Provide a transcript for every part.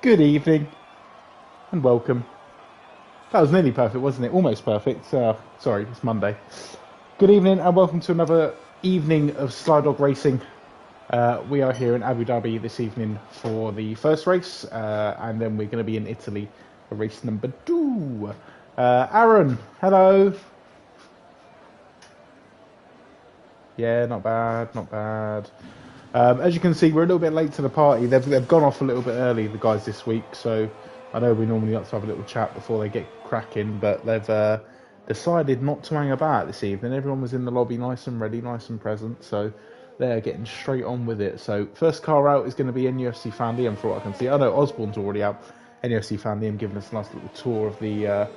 Good evening and welcome. That was nearly perfect, wasn't it? Almost perfect. Sorry, it's Monday. Good evening and welcome to another evening of SlyDog Racing. We are here in Abu Dhabi this evening for the first race, and then we're going to be in Italy for race number 2. Aaron, hello. Yeah, not bad, not bad. As you can see, we're a little bit late to the party. They've gone off a little bit early, the guys, this week. So I know we normally like to have a little chat before they get cracking, but they've decided not to hang about this evening. Everyone was in the lobby nice and ready, nice and present. So they're getting straight on with it. So first car out is going to be NUFC Fan Liam, for what I can see. I know Osborne's already out. NUFC Fan Liam giving us a nice little tour of the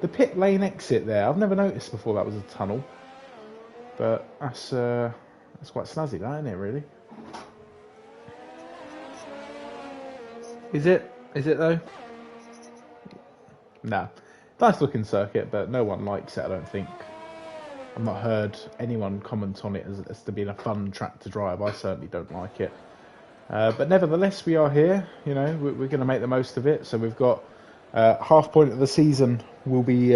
pit lane exit there. I've never noticed before that was a tunnel. But that's quite snazzy, that, isn't it, really? Is it? Is it, though? Nah. Nice looking circuit, but no one likes it, I don't think. I've not heard anyone comment on it as to being a fun track to drive. I certainly don't like it. But nevertheless, we are here. You know, we're going to make the most of it. So we've got half point of the season will be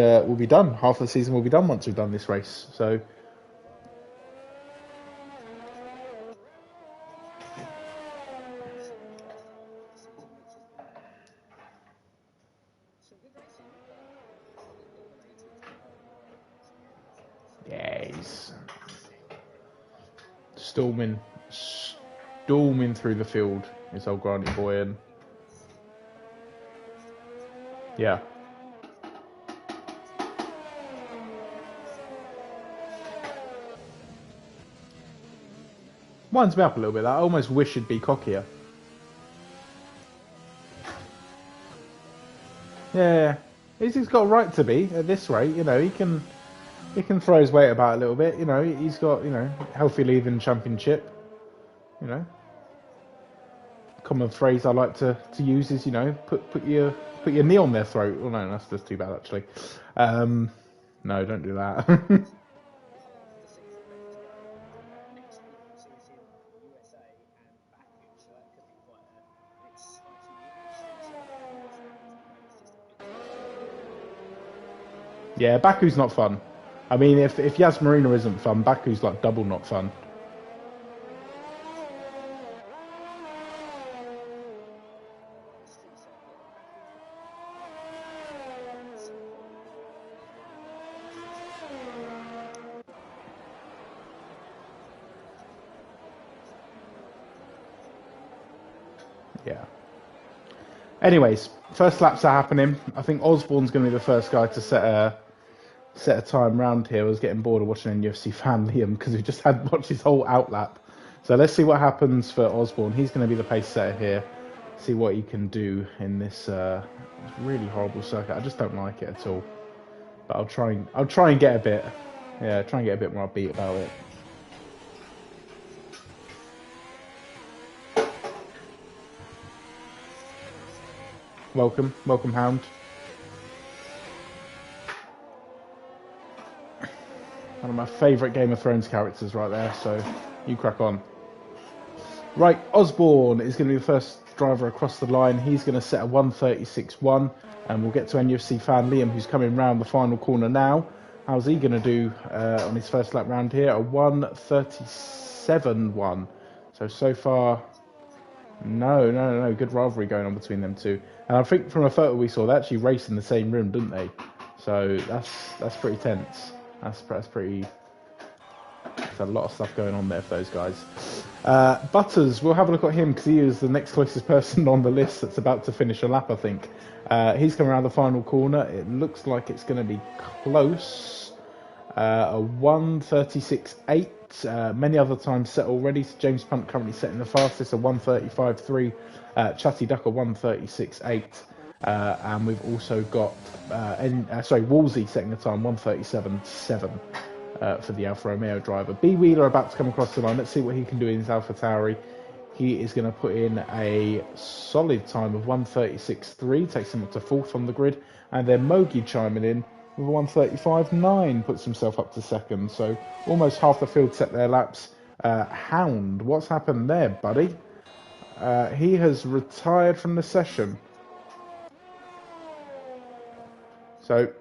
done. Half of the season will be done once we've done this race. So. Yeah, he's storming through the field. This old granny boy, and yeah. Winds me up a little bit. I almost wish he'd be cockier. Yeah, he's got a right to be at this rate. You know, he can throw his weight about a little bit. You know, he's got, you know, healthy leading championship. You know, common phrase I like to use is, you know, put your knee on their throat. Well, no, that's just too bad actually. No, don't do that. Yeah, Baku's not fun. I mean, if Yas Marina isn't fun, Baku's like double not fun. Yeah. Anyways, first laps are happening. I think Osborne's going to be the first guy to set a time round here. I was getting bored of watching UFC Fan Liam because we just had watched his whole outlap. So let's see what happens for Osborne. He's going to be the pace setter here. See what he can do in this really horrible circuit. I just don't like it at all. But I'll try and get a bit. Yeah, try and get a bit more upbeat about it. Welcome, Hound. One of my favourite Game of Thrones characters right there, so you crack on. Right, Osborne is going to be the first driver across the line. He's going to set a 1:36.1, and we'll get to NUFC Fan Liam, who's coming round the final corner now. How's he going to do on his first lap round here? A 1:37.1. So far, no. Good rivalry going on between them two. And I think from a photo we saw, they actually raced in the same room, didn't they? So that's pretty tense. That's pretty. There's a lot of stuff going on there for those guys. Butters, we'll have a look at him because he is the next closest person on the list that's about to finish a lap, I think. He's coming around the final corner. It looks like it's going to be close. A 1:36.8. Many other times set already. So James Punt currently setting the fastest, a 1:35.3. Chatty Duck a 1:36.8. And we've also got Wolsey setting the time 1:37.7 for the Alfa Romeo driver. B Wheeler about to come across the line. Let's see what he can do in his Alfa Tauri. He is going to put in a solid time of 1:36.3, takes him up to 4th on the grid, and then Mogi chiming in with a 1:35.9, puts himself up to 2nd. So almost half the field set their laps. Hound, what's happened there, buddy? He has retired from the session. So,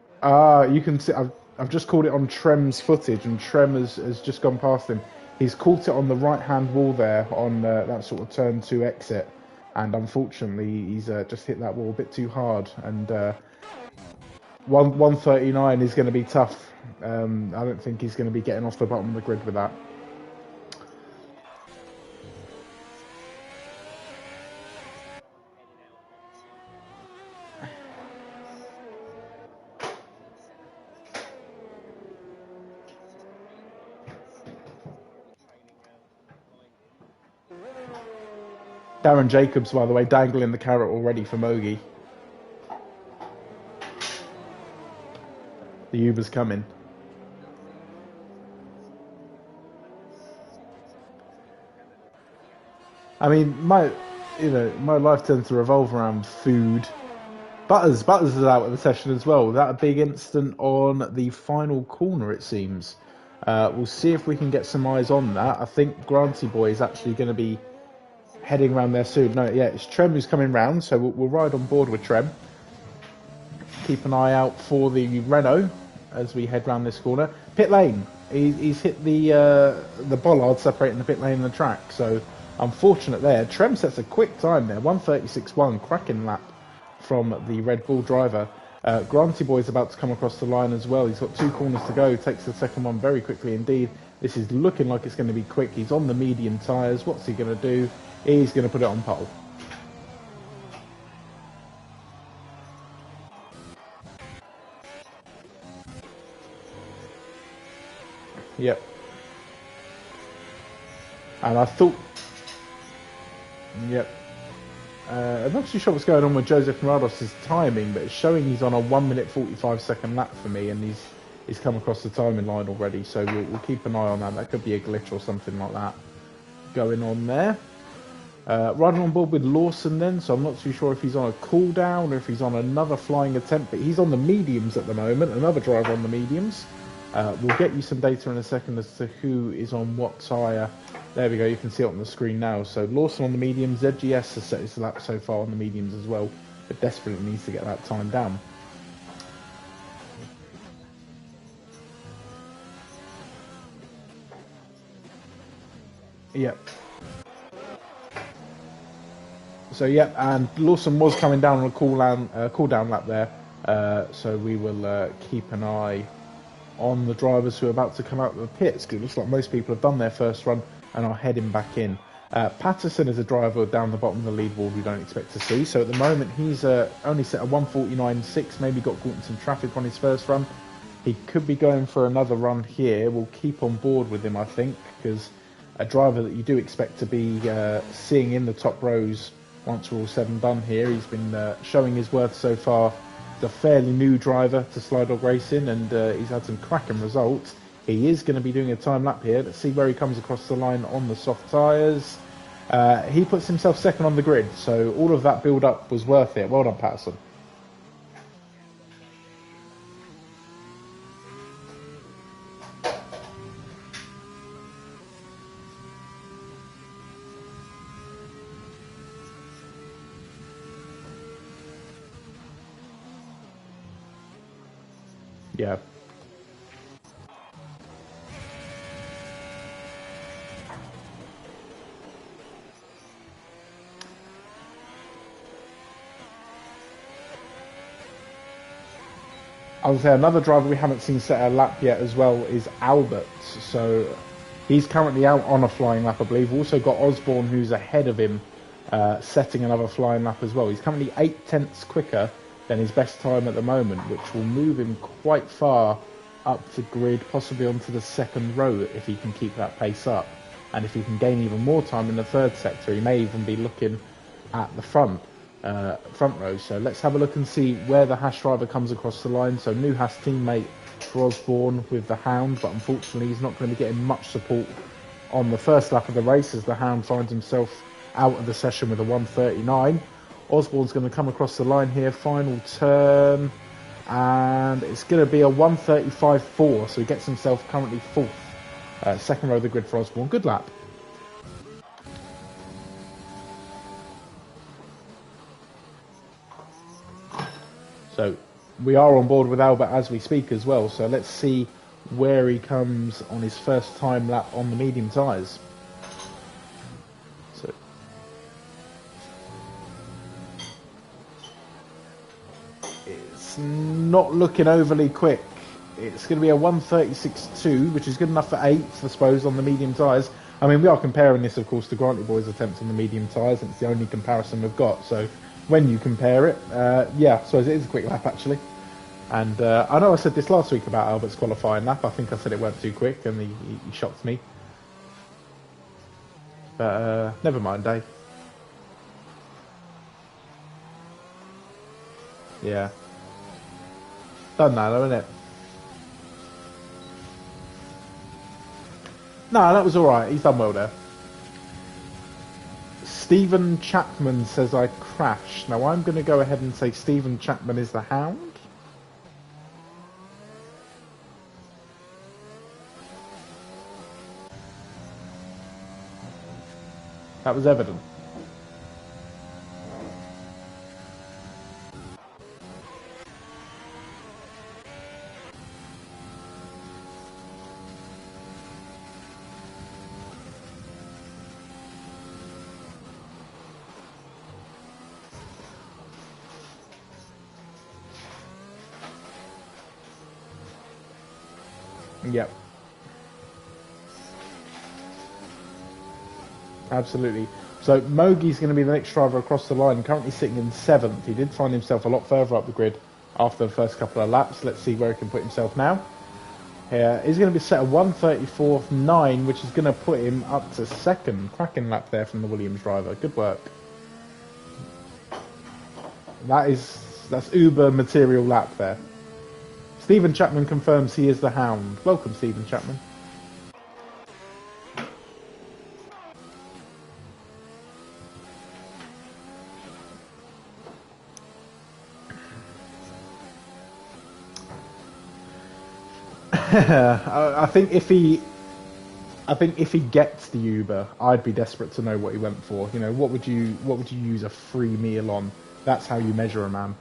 you can see, I've just called it on Trem's footage, and Trem has just gone past him. He's caught it on the right-hand wall there on that sort of turn 2 exit, and unfortunately he's just hit that wall a bit too hard, and 139 is going to be tough. I don't think he's going to be getting off the bottom of the grid with that. Darren Jacobs, by the way, dangling the carrot already for Mogi. The Uber's coming. I mean, my life tends to revolve around food. Butters is out of the session as well. That a big incident on the final corner, it seems. We'll see if we can get some eyes on that. I think Granty Boy is actually going to be heading around there soon. No, yeah, it's Trem who's coming round, so we'll ride on board with Trem. Keep an eye out for the Renault as we head round this corner. Pit lane. He's hit the bollard separating the pit lane and the track, so unfortunate there. Trem sets a quick time there, 1:36.1, cracking lap from the Red Bull driver. Granty Boy's about to come across the line as well. He's got 2 corners to go, takes the second one very quickly indeed. This is looking like it's going to be quick. He's on the medium tyres. What's he going to do? He's going to put it on pole. Yep. And I thought... Yep. I'm not too sure what's going on with Joseph Morados' timing, but it's showing he's on a 1:45 lap for me, and he's come across the timing line already, so we'll keep an eye on that. That could be a glitch or something like that going on there. Riding on board with Lawson then, so I'm not too sure if he's on a cooldown or if he's on another flying attempt, but he's on the mediums at the moment, another driver on the mediums. We'll get you some data in a second as to who is on what tyre. There we go, you can see it on the screen now. So Lawson on the mediums, ZGS has set his lap so far on the mediums as well, but desperately needs to get that time down. Yep. So yeah, and Lawson was coming down on a cool down lap there, so we will keep an eye on the drivers who are about to come out of the pits, because it looks like most people have done their first run and are heading back in. Patterson is a driver down the bottom of the leaderboard we don't expect to see, so at the moment he's only set a 1:49.6, maybe got caught in some traffic on his first run. He could be going for another run here. We'll keep on board with him, I think, because a driver that you do expect to be seeing in the top rows once we're all said and done here. He's been showing his worth so far. He's a fairly new driver to SlyDog Racing, and he's had some cracking results. He is going to be doing a time lap here. Let's see where he comes across the line on the soft tyres. He puts himself second on the grid, so all of that build-up was worth it. Well done, Patterson. Yeah. I would say another driver we haven't seen set a lap yet as well is Albert. So he's currently out on a flying lap, I believe. We've also got Osborne, who's ahead of him, setting another flying lap as well. He's currently 0.8 quicker than his best time at the moment, which will move him quite far up the grid, possibly onto the second row if he can keep that pace up. And if he can gain even more time in the third sector, he may even be looking at the front row. So let's have a look and see where the Haas driver comes across the line. So new Haas teammate for Osborne with the Hound, but unfortunately he's not going to be getting much support on the first lap of the race as the Hound finds himself out of the session with a 1:39. Osborne's going to come across the line here, final turn, and it's going to be a 1:35.4, so he gets himself currently fourth. Second row of the grid for Osborne. Good lap. So we are on board with Albert as we speak as well. So let's see where he comes on his first time lap on the medium tyres. So it's not looking overly quick. It's going to be a 1:36.2, which is good enough for 8th, I suppose, on the medium tyres. I mean, we are comparing this, of course, to Grantley Boys' attempts on the medium tyres, and it's the only comparison we've got. So when you compare it, yeah, I suppose it is a quick lap, actually. And I know I said this last week about Albert's qualifying lap. I think I said it weren't too quick, and he shocked me. But never mind, Dave. Yeah. Done now, though, isn't it? No, that was alright. He's done well there. Stephen Chapman says I crashed. Now I'm going to go ahead and say Stephen Chapman is the hound. That was evident. Yep. Absolutely. So Mogi's going to be the next driver across the line, currently sitting in 7th. He did find himself a lot further up the grid after the first couple of laps. Let's see where he can put himself now. He's going to be set at 1:34.9, which is going to put him up to 2nd. Cracking lap there from the Williams driver. Good work. That's uber material lap there. Stephen Chapman confirms he is the hound. Welcome, Stephen Chapman. I think if he gets the Uber, I'd be desperate to know what he went for. You know, what would you use a free meal on? That's how you measure a man.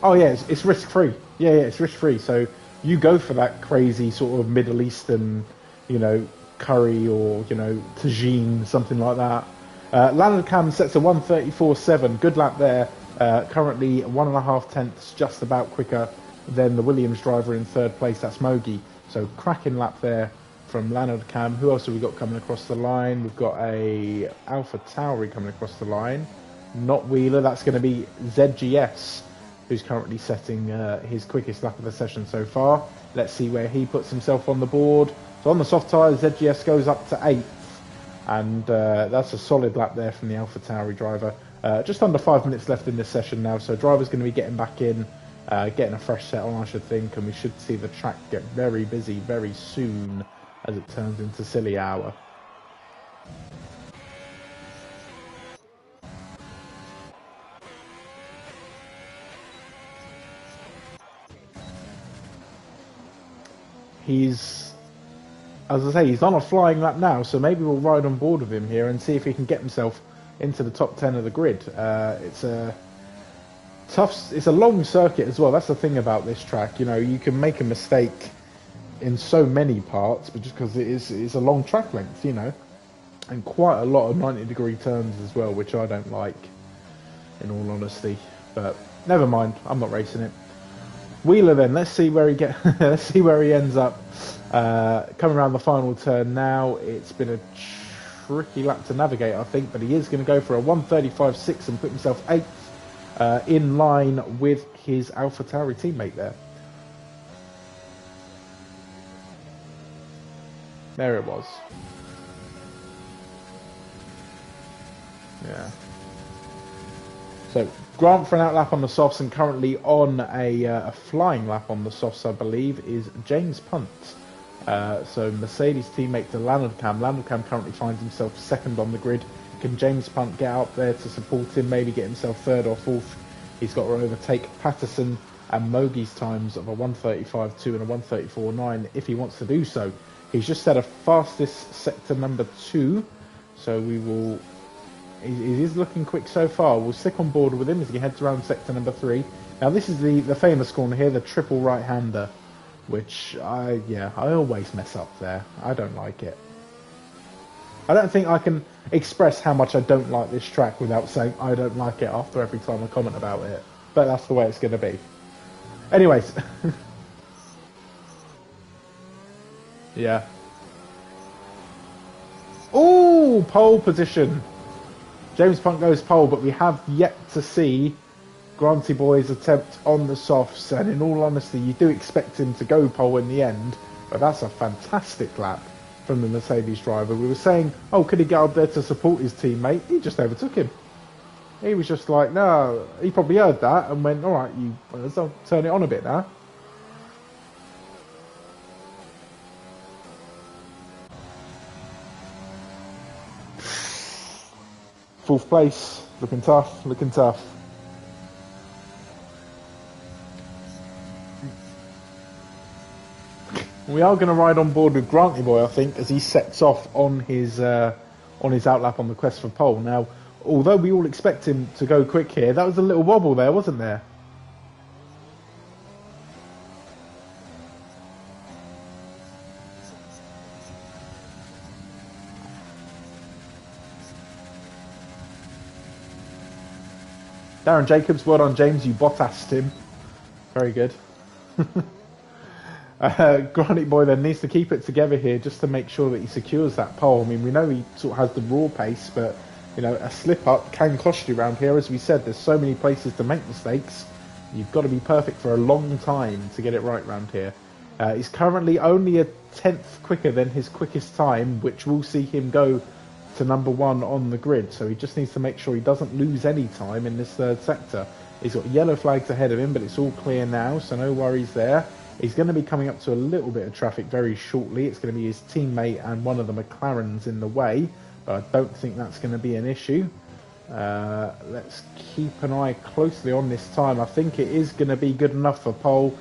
Oh yeah, it's risk free. Yeah, it's risk free. So you go for that crazy sort of Middle Eastern, you know, curry or tagine, something like that. Leonard Cam sets a 1:34.7. Good lap there. Currently 1.5 tenths, just about quicker than the Williams driver in 3rd place. That's Mogi. So cracking lap there from Leonard Cam. Who else have we got coming across the line? We've got a Alpha Tauri coming across the line. Not Wheeler. That's going to be ZGS, who's currently setting his quickest lap of the session so far. Let's see where he puts himself on the board. So on the soft tyres, ZGS goes up to 8th. And that's a solid lap there from the Alpha Tauri driver. Just under 5 minutes left in this session now, so driver's going to be getting back in, getting a fresh set on, I should think, and we should see the track get very busy very soon as it turns into silly hour. As I say, he's on a flying lap now, so maybe we'll ride on board with him here and see if he can get himself into the top 10 of the grid. It's a long circuit as well. That's the thing about this track. You know, you can make a mistake in so many parts, but just because it's a long track length, you know, and quite a lot of 90-degree turns as well, which I don't like, in all honesty. But never mind, I'm not racing it. Wheeler then, let's see where he ends up. Coming around the final turn now. It's been a tricky lap to navigate, I think, but he is going to go for a 1:35.6 and put himself 8th, in line with his Alpha Tauri teammate there. There it was. Yeah. So Grant for an out lap on the softs, and currently on a flying lap on the softs, I believe, is James Punt. So Mercedes teammate to Leonard Cam. Leonard Cam currently finds himself 2nd on the grid. Can James Punt get out there to support him, maybe get himself 3rd or 4th? He's got to overtake Patterson and Mogi's times of a 1:35.2 and a 1:34.9 if he wants to do so. He's just set a fastest sector number 2, so we will He is looking quick so far. We'll stick on board with him as he heads around sector number 3. Now this is the famous corner here, the triple right-hander, which I always mess up there. I don't like it. I don't think I can express how much I don't like this track without saying I don't like it after every time I comment about it. But that's the way it's going to be. Anyways. Yeah. Oh, pole position. James Punt goes pole, but we have yet to see Granty Boy's attempt on the softs. And in all honesty, you do expect him to go pole in the end. But that's a fantastic lap from the Mercedes driver. We were saying, oh, could he get up there to support his teammate? He just overtook him. He was just like, no, he probably heard that and went, all right, I'll turn it on a bit now. Fourth place, looking tough, looking tough. We are going to ride on board with Granty Boy, I think, as he sets off on his outlap on the quest for pole. Now, although we all expect him to go quick here, that was a little wobble there, wasn't there? Darren Jacobs, well done, James. You Bottased him. Very good. Granite Boy then needs to keep it together here just to make sure that he secures that pole. I mean, we know he sort of has the raw pace, but, you know, a slip-up can cost you around here. As we said, there's so many places to make mistakes. You've got to be perfect for a long time to get it right around here. He's currently only a tenth quicker than his quickest time, which will see him go to number 1 on the grid, so he just needs to make sure he doesn't lose any time in this third sector. He's got yellow flags ahead of him, but it's all clear now, so no worries there. He's going to be coming up to a little bit of traffic very shortly. It's going to be his teammate and one of the McLarens in the way, but I don't think that's going to be an issue. Let's keep an eye closely on this time. I think it is going to be good enough for pole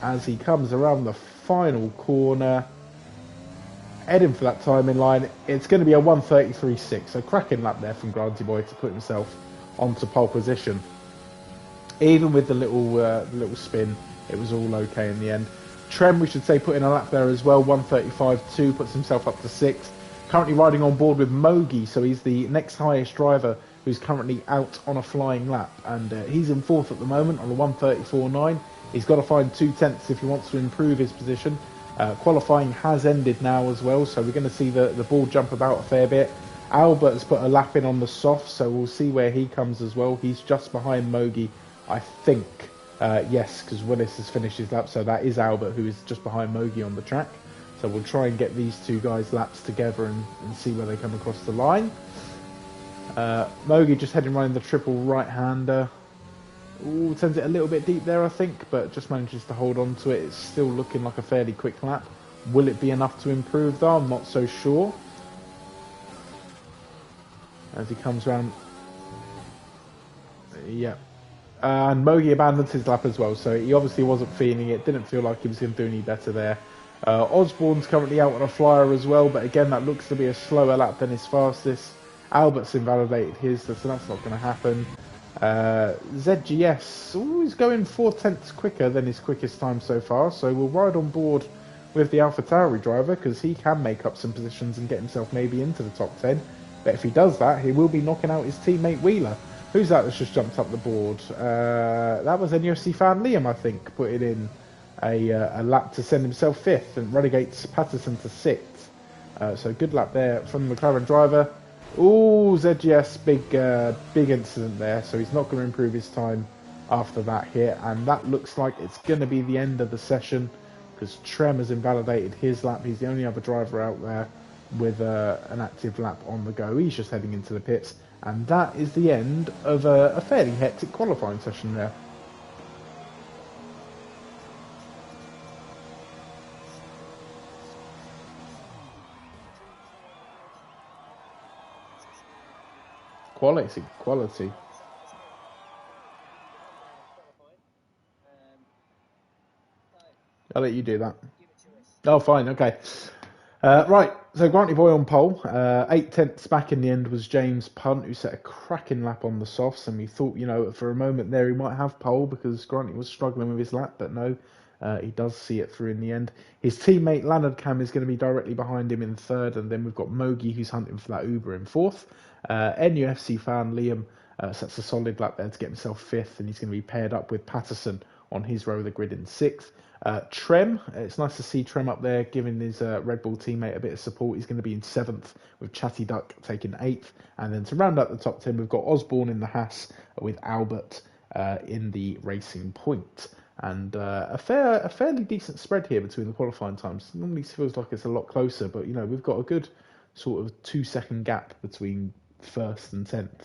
as he comes around the final corner. Heading for that time in line, it's going to be a 1:33.6, so cracking lap there from Granty Boy to put himself onto pole position. Even with the little spin, it was all okay in the end. Trem, we should say, put in a lap there as well, 1:35.2, puts himself up to 6th. Currently riding on board with Mogi, so he's the next highest driver who's currently out on a flying lap, and he's in 4th at the moment on a 1:34.9. He's got to find 2/10 if he wants to improve his position. Qualifying has ended now as well, so we're going to see the ball jump about a fair bit. Albert has put a lap in on the soft, so we'll see where he comes as well. He's just behind Mogi, I think. Yes, because Willis has finished his lap, so that is Albert who is just behind Mogi on the track. So we'll try and get these two guys' laps together and see where they come across the line. Mogi just heading around the triple right-hander. Ooh, sends it a little bit deep there, I think, but just manages to hold on to it. It's still looking like a fairly quick lap. Will it be enough to improve, though? I'm not so sure. As he comes round. Yeah. And Mogi abandons his lap as well, so he obviously wasn't feeling it. Didn't feel like he was going to do any better there. Osborne's currently out on a flyer as well, but again, that looks to be a slower lap than his fastest. Albert's invalidated his, so that's not going to happen. ZGS, he's going 4/10 quicker than his quickest time so far, so we'll ride on board with the AlphaTauri driver because he can make up some positions and get himself maybe into the top 10. But if he does that, he will be knocking out his teammate Wheeler. Who's that that's just jumped up the board? That was a UFC fan, Liam, I think, putting in a lap to send himself 5th and relegates Patterson to 6th. So good lap there from the McLaren driver. Ooh, ZGS, big incident there, so he's not going to improve his time after that hit, and that looks like it's going to be the end of the session because Trem has invalidated his lap. He's the only other driver out there with an active lap on the go. He's just heading into the pits, and that is the end of a fairly hectic qualifying session there. Quality. I'll let you do that. Oh, fine, okay. Right, So Granty Boy on pole, 8 tenths back in the end was James Punt, who set a cracking lap on the softs, and we thought, for a moment there he might have pole because Granty was struggling with his lap, but no, he does see it through in the end. His teammate Leonard Cam is going to be directly behind him in third, and then we've got Mogi who's hunting for that Uber in fourth. NUFC fan Liam sets a solid lap there to get himself fifth, and he's going to be paired up with Patterson on his row of the grid in sixth. Trem, it's nice to see Trem up there giving his Red Bull teammate a bit of support. He's going to be in seventh with Chatty Duck taking eighth. And then to round out the top 10, we've got Osborne in the Haas with Albert in the Racing Point. And a fairly decent spread here between the qualifying times. It normally feels like it's a lot closer, but we've got a good sort of 2-second gap between first and 10th.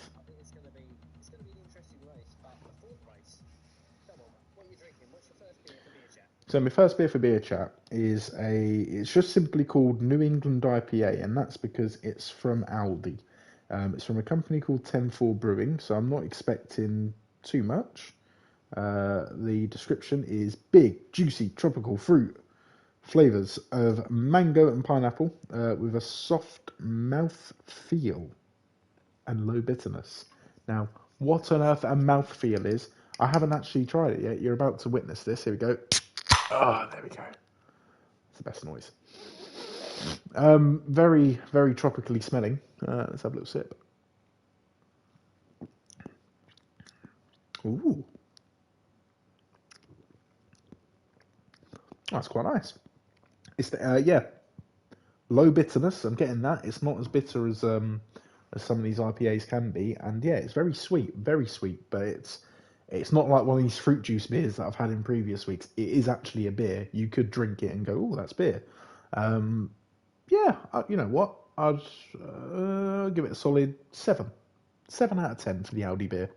So my first beer for beer chat is it's just simply called New England IPA, and that's because it's from Aldi. It's from a company called 10-4 Brewing, so I'm not expecting too much. The description is big, juicy, tropical fruit flavours of mango and pineapple with a soft mouth feel and low bitterness. Now, what on earth a mouth feel is, I haven't actually tried it yet. You're about to witness this. Here we go. Oh, there we go. It's the best noise. Very, very tropically smelling. Let's have a little sip. Ooh. That's quite nice. It's low bitterness. I'm getting that. It's not as bitter as some of these IPAs can be, and yeah, it's very sweet, but it's not like one of these fruit juice beers that I've had in previous weeks. It is actually a beer. You could drink it and go, oh, that's beer. You know what? I'd give it a solid 7. 7 out of 10 for the Aldi beer.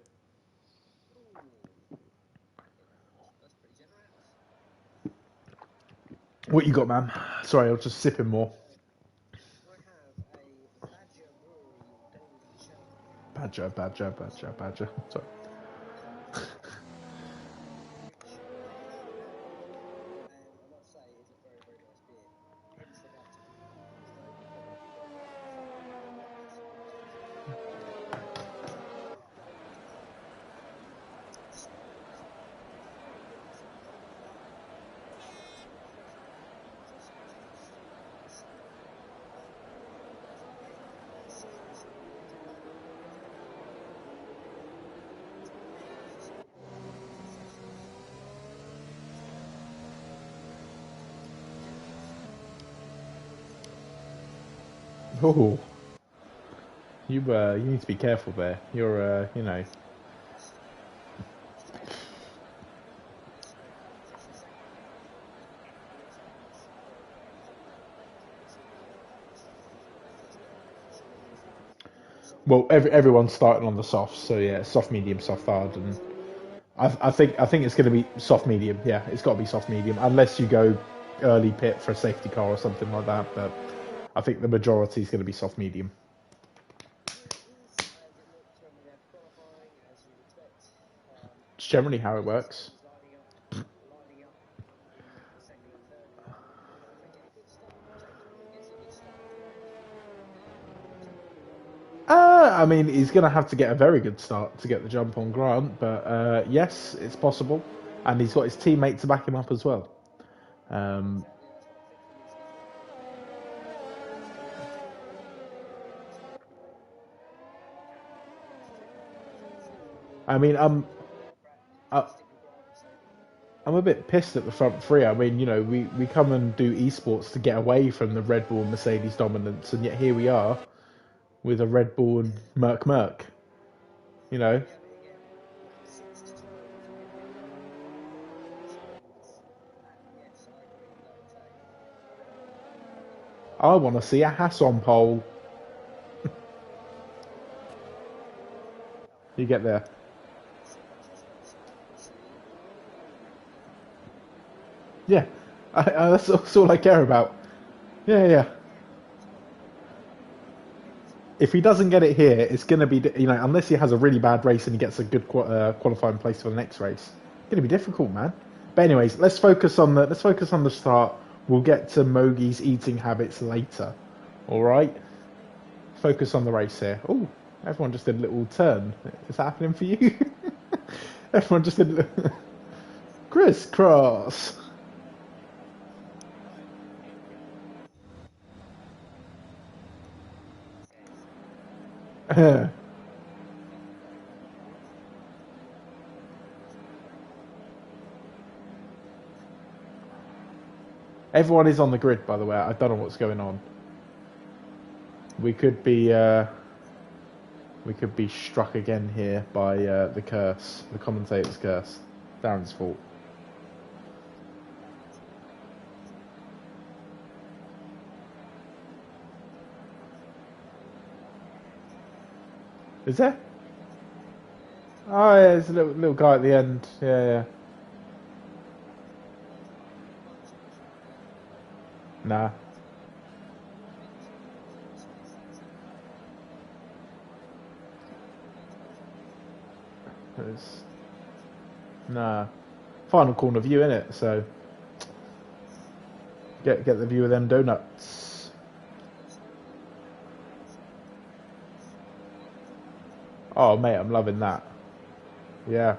What you got, man? Sorry, I was just sipping more. Badger. Sorry. Oh, you need to be careful there. You're Well, everyone's starting on the soft, so yeah, soft, medium, soft, hard, and I think it's going to be soft, medium. Yeah, it's got to be soft, medium, unless you go early pit for a safety car or something like that. But I think the majority is going to be soft, medium. It's generally how it works. I mean, he's going to have to get a very good start to get the jump on Grant, but yes, it's possible. And he's got his teammate to back him up as well. I mean, I'm a bit pissed at the front three. I mean, we come and do esports to get away from the Red Bull and Mercedes dominance, and yet here we are with a Red Bull and Merc. I want to see a Haas on pole. You get there. Yeah, that's all I care about. Yeah. If he doesn't get it here, it's going to be, unless he has a really bad race and he gets a good qualifying place for the next race, it's going to be difficult, man. But anyways, let's focus on the start. We'll get to Mogi's eating habits later. All right. Focus on the race here. Oh, everyone just did a little turn. Is that happening for you? Everyone just did a little crisscross. Everyone is on the grid, by the way. I don't know what's going on. We could be struck again here by the curse, the commentator's curse. Darren's fault. Is there? Oh yeah, there's a little guy at the end. Yeah, yeah. Nah. It's, nah. Final corner view, innit? So get the view of them donuts. Oh mate, I'm loving that. Yeah.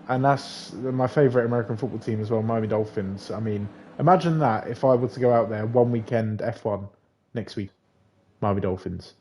And that's my favourite American football team as well, Miami Dolphins. I mean, imagine that if I were to go out there one weekend F1 next week, Miami Dolphins.